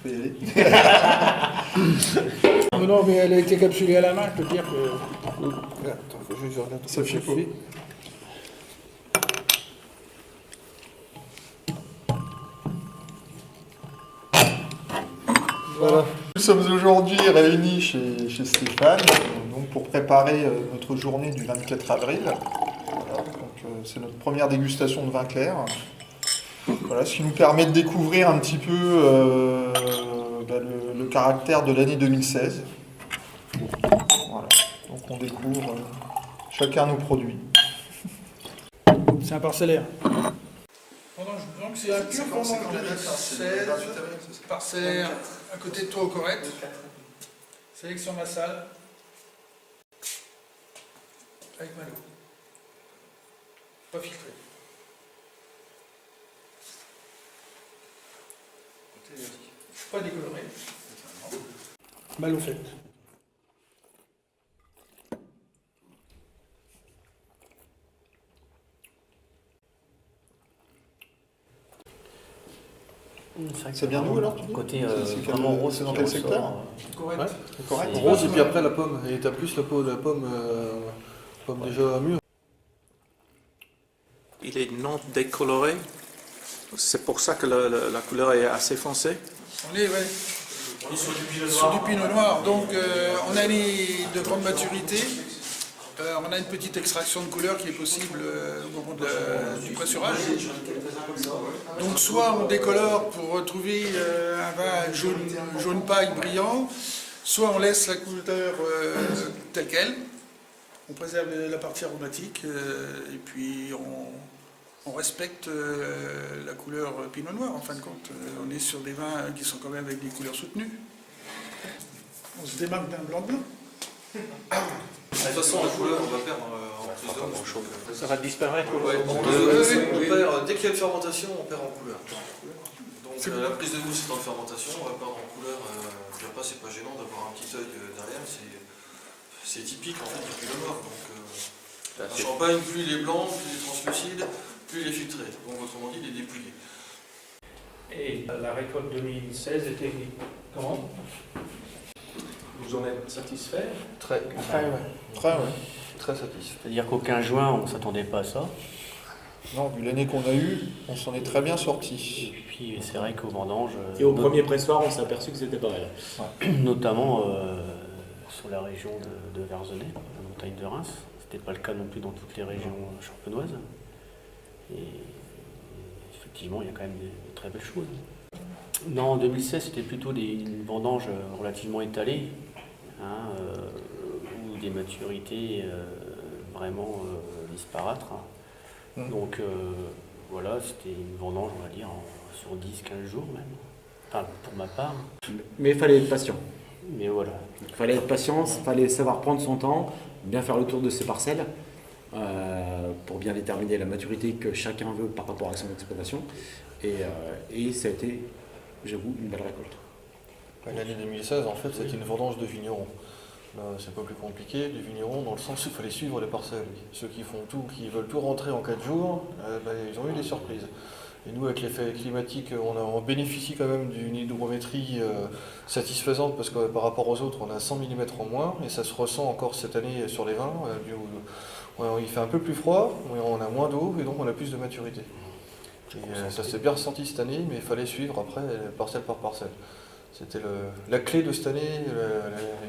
peux y aller. Non, mais elle a été capsulée à la main, je peux te dire que... Attends, faut juste que je regarde. Ça fait pas. Voilà. Nous sommes aujourd'hui réunis chez Stéphane donc pour préparer notre journée du 24 avril. Voilà, donc, c'est notre première dégustation de vin clair. Voilà, ce qui nous permet de découvrir un petit peu le caractère de l'année 2016. Voilà. Donc on découvre chacun nos produits. C'est un parcellaire. Donc c'est un pur fondant de 2016, parcellaire à côté de toi au Corrette. Sélection Massal. Avec Malo. Pas filtré. Pas décoloré. Malo fait. C'est bien nous alors tu dis? Côté C'est vraiment rose. c'est dans quel secteur? Correct. Ouais. Correct. Rose et puis après la pomme. Et t'as plus la pomme déjà mûre. Il est non décoloré. C'est pour ça que la couleur est assez foncée. On est, ouais. Sur du pinot noir. Donc on a les de grande maturité. On a une petite extraction de couleur qui est possible au moment du pressurage. Donc soit on décolore pour retrouver un vin jaune paille brillant, soit on laisse la couleur telle qu'elle. On préserve la partie aromatique et puis on respecte la couleur pinot noir. En fin de compte, on est sur des vins qui sont quand même avec des couleurs soutenues. On se démarque d'un blanc de blanc. De toute façon, la couleur, on va perdre en prise d'eau. Ça va disparaître. Dès qu'il y a une fermentation, on perd en couleur. Donc la prise de goût, c'est en fermentation, on va perdre en couleur. Après, c'est pas gênant d'avoir un petit œil derrière. C'est typique en fait du pinot noir. Donc, en champagne, plus il est blanc, plus il est translucide, plus il est filtré. Donc autrement dit, il est dépouillé. Et la récolte 2016 était comment? Vous en êtes satisfait? Très satisfait. C'est-à-dire qu'au 15 juin, on ne s'attendait pas à ça. Non, vu l'année qu'on a eue, on s'en est très bien Et sorti. puis c'est vrai qu'au vendange, Et au premier pressoir, on s'est aperçu que c'était pas mal. notamment sur la région de Verzenay, la montagne de Reims, c'était pas le cas non plus dans toutes les régions champenoises. Et effectivement, il y a quand même des très belles choses. Non, en 2016, c'était plutôt une vendange relativement étalée, hein, ou des maturités vraiment disparates. Donc voilà, c'était une vendange, on va dire, sur 10-15 jours même, enfin pour ma part. Mais il fallait être patient. Mais voilà. Il fallait être patient, il fallait savoir prendre son temps, bien faire le tour de ses parcelles, pour bien déterminer la maturité que chacun veut par rapport à son exploitation. Et ça a été, j'avoue, une belle récolte. L'année 2016, en fait, c'était une vendange de vignerons. C'est pas plus compliqué, les vignerons, dans le sens où il fallait suivre les parcelles. Ceux qui font tout, qui veulent tout rentrer en 4 jours, ils ont eu des surprises. Et nous, avec l'effet climatique, on bénéficie quand même d'une hydrométrie satisfaisante, parce que par rapport aux autres, on a 100 mm en moins, et ça se ressent encore cette année sur les vins. Il fait un peu plus froid, on a moins d'eau, et donc on a plus de maturité. Et ça s'est bien ressenti cette année, mais il fallait suivre après, parcelle par parcelle. C'était la clé de cette année,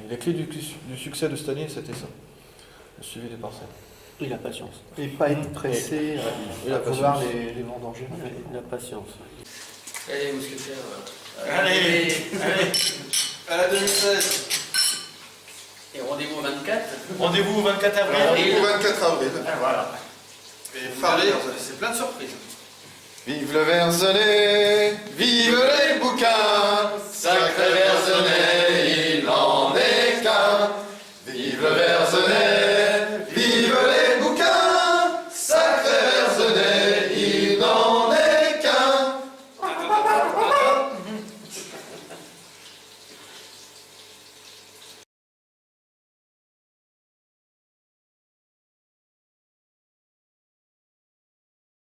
la clé du succès de cette année, c'était ça. Le suivi des parcelles. Et la patience. Et pas être pressé Et la à pouvoir les vendanger. La patience. Allez, mousquetaire. Allez, À la 2016. Et rendez-vous au 24. rendez-vous au 24 avril. Au 24 avril. Voilà. Et vous verrez, c'est plein de surprises. Vive le Verzenay, vive